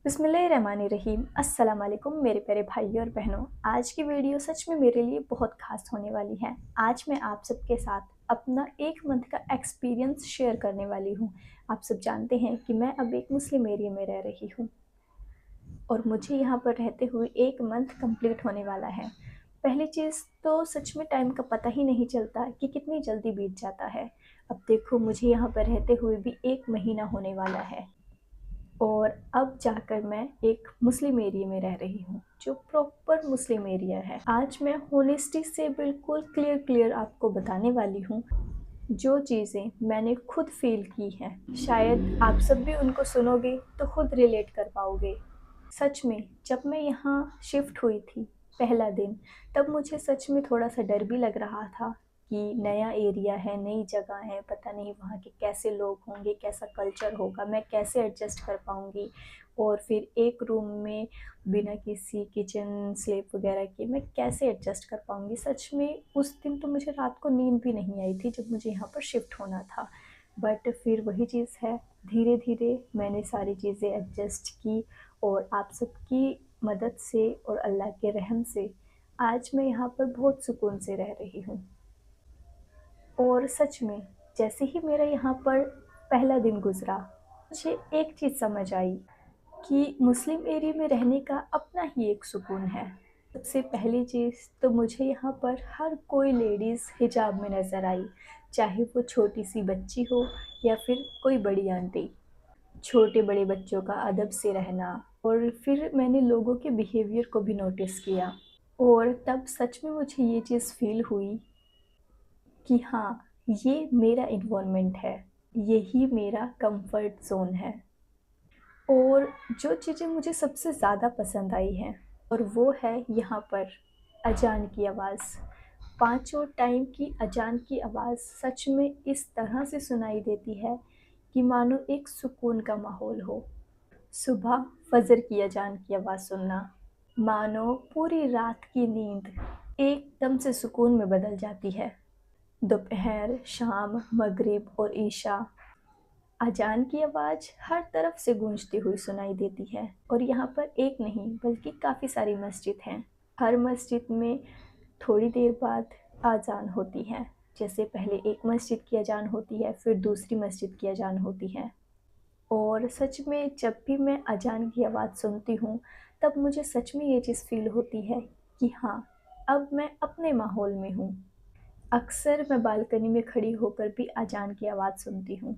बिस्मिल्लाहिर्रहमानिर्रहीम। अस्सलाम वालेकुम मेरे प्यारे भाइयों और बहनों। आज की वीडियो सच में मेरे लिए बहुत ख़ास होने वाली है। आज मैं आप सबके साथ अपना 1 मंथ का एक्सपीरियंस शेयर करने वाली हूँ। आप सब जानते हैं कि मैं अब एक मुस्लिम एरिया में रह रही हूँ और मुझे यहाँ पर रहते हुए 1 मंथ कंप्लीट होने वाला है। पहली चीज़ तो सच में टाइम का पता ही नहीं चलता कि कितनी जल्दी बीत जाता है। अब देखो, मुझे यहाँ पर रहते हुए भी 1 महीना होने वाला है और अब जाकर मैं एक मुस्लिम एरिया में रह रही हूँ, जो प्रॉपर मुस्लिम एरिया है। आज मैं होनेस्टी से बिल्कुल क्लियर आपको बताने वाली हूँ, जो चीज़ें मैंने खुद फ़ील की हैं। शायद आप सब भी उनको सुनोगे तो खुद रिलेट कर पाओगे। सच में जब मैं यहाँ शिफ्ट हुई थी पहला दिन, तब मुझे सच में थोड़ा-सा डर भी लग रहा था कि नया एरिया है, नई जगह है, पता नहीं वहाँ के कैसे लोग होंगे, कैसा कल्चर होगा, मैं कैसे एडजस्ट कर पाऊँगी। और फिर एक रूम में बिना किसी किचन स्लैब वगैरह के मैं कैसे एडजस्ट कर पाऊँगी। सच में उस दिन तो मुझे रात को नींद भी नहीं आई थी जब मुझे यहाँ पर शिफ्ट होना था। बट फिर वही चीज़ है, धीरे-धीरे मैंने सारी चीज़ें एडजस्ट की और आप सबकी मदद से और अल्लाह के रहम से आज मैं यहाँ पर बहुत सुकून से रह रही हूँ। और सच में जैसे ही मेरा यहाँ पर पहला दिन गुज़रा, मुझे एक चीज़ समझ आई कि मुस्लिम एरिया में रहने का अपना ही एक सुकून है। सबसे पहली चीज़ तो मुझे यहाँ पर हर कोई लेडीज़ हिजाब में नज़र आई, चाहे वो छोटी-सी बच्ची हो या फिर कोई बड़ी आंटी। छोटे-बड़े बच्चों का अदब से रहना, और फिर मैंने लोगों के बिहेवियर को भी नोटिस किया और तब सच में मुझे ये चीज़ फ़ील हुई कि हाँ, ये मेरा एनवायरनमेंट है, यही मेरा कंफर्ट ज़ोन है। और जो चीज़ें मुझे सबसे ज़्यादा पसंद आई हैं, और वो है यहाँ पर अजान की आवाज़। पाँचों टाइम की अजान की आवाज़ सच में इस तरह से सुनाई देती है कि मानो एक सुकून का माहौल हो। सुबह फ़जर की अजान की आवाज़ सुनना, मानो पूरी रात की नींद एकदम से सुकून में बदल जाती है। दोपहर, शाम, मगरिब और ईशा, अजान की आवाज़ हर तरफ से गूंजती हुई सुनाई देती है। और यहाँ पर एक नहीं बल्कि काफ़ी सारी मस्जिद हैं। हर मस्जिद में थोड़ी देर बाद अजान होती है। जैसे पहले एक मस्जिद की अजान होती है, फिर दूसरी मस्जिद की अजान होती है। और सच में जब भी मैं अजान की आवाज़ सुनती हूँ, तब मुझे सच में ये चीज़ फ़ील होती है कि हाँ, अब मैं अपने माहौल में हूँ। अक्सर मैं बालकनी में खड़ी होकर भी अजान की आवाज़ सुनती हूँ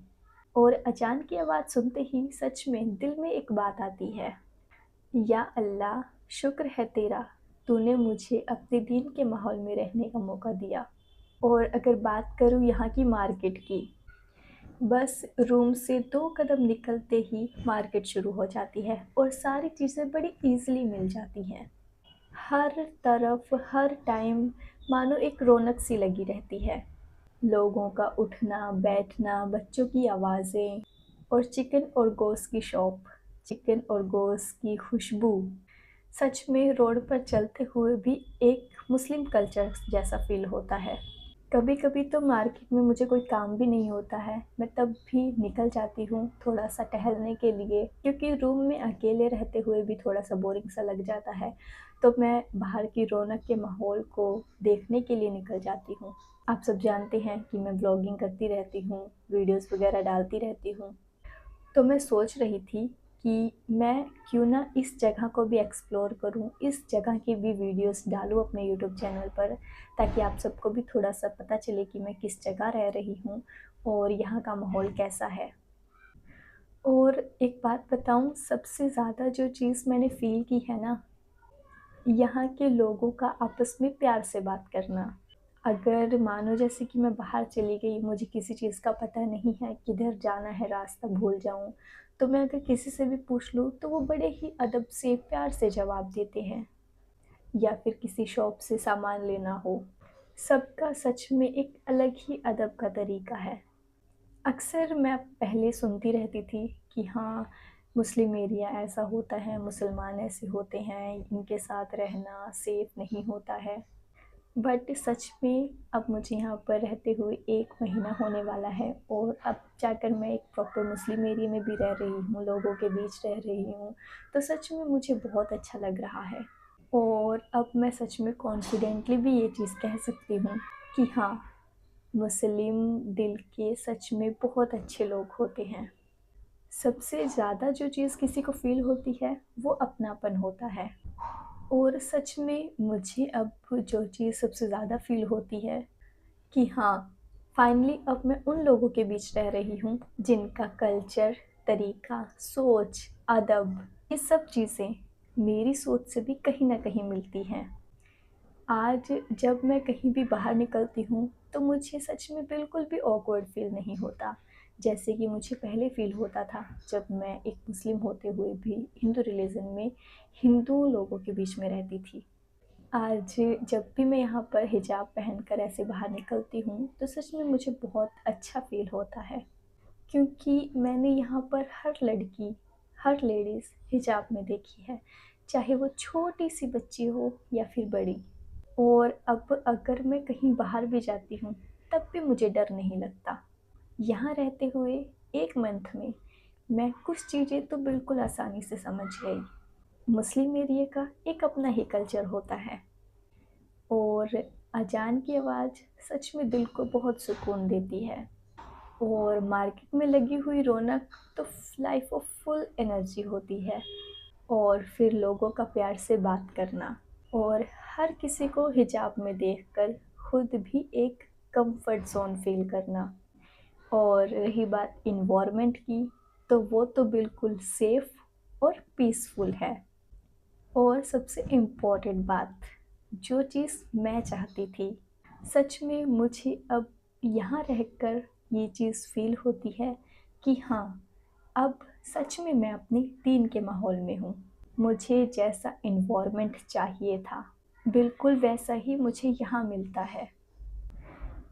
और अजान की आवाज़ सुनते ही सच में दिल में एक बात आती है, या अल्लाह, शुक्र है तेरा, तूने मुझे अपने दीन के माहौल में रहने का मौका दिया। और अगर बात करूँ यहाँ की मार्केट की, बस रूम से 2 कदम निकलते ही मार्केट शुरू हो जाती है और सारी चीज़ें बड़ी ईज़िली मिल जाती हैं। हर तरफ, हर टाइम मानो एक रौनक सी लगी रहती है। लोगों का उठना, बैठना, बच्चों की आवाज़ें और चिकन और गोश्त की शॉप, चिकन और गोश्त की खुशबू। सच में रोड पर चलते हुए भी एक मुस्लिम कल्चर जैसा फ़ील होता है। कभी-कभी तो मार्केट में मुझे कोई काम भी नहीं होता है, मैं तब भी निकल जाती हूँ थोड़ा-सा टहलने के लिए, क्योंकि रूम में अकेले रहते हुए भी थोड़ा-सा बोरिंग सा लग जाता है, तो मैं बाहर की रौनक के माहौल को देखने के लिए निकल जाती हूँ। आप सब जानते हैं कि मैं ब्लॉगिंग करती रहती हूँ, वीडियोज़ वगैरह डालती रहती हूँ, तो मैं सोच रही थी कि मैं क्यों ना इस जगह को भी एक्सप्लोर करूँ, इस जगह की भी वीडियोस डालूँ अपने यूट्यूब चैनल पर, ताकि आप सबको भी थोड़ा-सा पता चले कि मैं किस जगह रह रही हूँ और यहाँ का माहौल कैसा है। और एक बात बताऊँ, सबसे ज़्यादा जो चीज़ मैंने फ़ील की है ना, यहाँ के लोगों का आपस में प्यार से बात करना। अगर मानो जैसे कि मैं बाहर चली गई, मुझे किसी चीज़ का पता नहीं है, किधर जाना है, रास्ता भूल जाऊँ, तो मैं अगर किसी से भी पूछ लूँ, तो वो बड़े ही अदब से, प्यार से जवाब देते हैं। या फिर किसी शॉप से सामान लेना हो, सबका सच में एक अलग ही अदब का तरीका है। अक्सर मैं पहले सुनती रहती थी कि हाँ, मुस्लिम एरिया ऐसा होता है, मुसलमान ऐसे होते हैं, इनके साथ रहना सेफ़ नहीं होता है। बट सच में अब मुझे यहाँ पर रहते हुए 1 महीना होने वाला है और अब जाकर मैं एक प्रॉपर मुस्लिम एरिया में भी रह रही हूँ, लोगों के बीच रह रही हूँ। तो सच में मुझे बहुत अच्छा लग रहा है और अब मैं सच में कॉन्फिडेंटली भी ये चीज़ कह सकती हूँ कि हाँ, मुस्लिम दिल के सच में बहुत अच्छे लोग होते हैं। सबसे ज़्यादा जो चीज़ किसी को फ़ील होती है वो अपनापन होता है। और सच में मुझे अब जो चीज़ सबसे ज़्यादा फ़ील होती है कि हाँ, फाइनली अब मैं उन लोगों के बीच रह रही हूँ जिनका कल्चर, तरीका, सोच, अदब, ये सब चीज़ें मेरी सोच से भी कहीं न कहीं मिलती हैं। आज जब मैं कहीं भी बाहर निकलती हूँ तो मुझे सच में बिल्कुल भी ऑकवर्ड फ़ील नहीं होता, जैसे कि मुझे पहले फ़ील होता था जब मैं एक मुस्लिम होते हुए भी हिंदू रिलीजन में हिंदू लोगों के बीच में रहती थी। आज जब भी मैं यहाँ पर हिजाब पहनकर ऐसे बाहर निकलती हूँ तो सच में मुझे बहुत अच्छा फ़ील होता है, क्योंकि मैंने यहाँ पर हर लड़की, हर लेडीज़ हिजाब में देखी है, चाहे वो छोटी-सी बच्ची हो या फिर बड़ी। और अब अगर मैं कहीं बाहर भी जाती हूँ तब भी मुझे डर नहीं लगता। यहाँ रहते हुए 1 मंथ में मैं कुछ चीज़ें तो बिल्कुल आसानी से समझ गई। मुस्लिम एरिया का एक अपना ही कल्चर होता है और अजान की आवाज़ सच में दिल को बहुत सुकून देती है। और मार्केट में लगी हुई रौनक तो लाइफ ऑफ फुल एनर्जी होती है। और फिर लोगों का प्यार से बात करना और हर किसी को हिजाब में देखकर खुद भी एक कंफर्ट ज़ोन फ़ील करना। और रही बात इन्वायरमेंट की, तो वो तो बिल्कुल सेफ़ और पीसफुल है। और सबसे इम्पोर्टेंट बात, जो चीज़ मैं चाहती थी, सच में मुझे अब यहाँ रहकर ये चीज़ फ़ील होती है कि हाँ, अब सच में मैं अपने दीन के माहौल में हूँ। मुझे जैसा इन्वायरमेंट चाहिए था, बिल्कुल वैसा ही मुझे यहाँ मिलता है।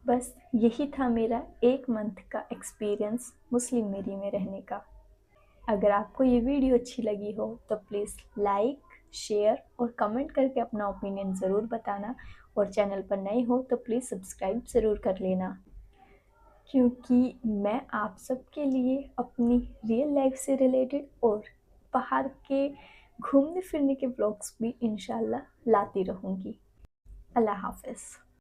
बस यही था मेरा 1 मंथ का एक्सपीरियंस मुस्लिम एरिया में रहने का। अगर आपको ये वीडियो अच्छी लगी हो तो प्लीज़ लाइक, शेयर और कमेंट करके अपना ओपिनियन ज़रूर बताना। और चैनल पर नए हो तो प्लीज़ सब्सक्राइब ज़रूर कर लेना, क्योंकि मैं आप सबके लिए अपनी रियल लाइफ से रिलेटेड और बाहर के घूमने फिरने के व्लॉग्स भी इंशाल्लाह लाती रहूँगी। अल्लाह हाफ़िज़।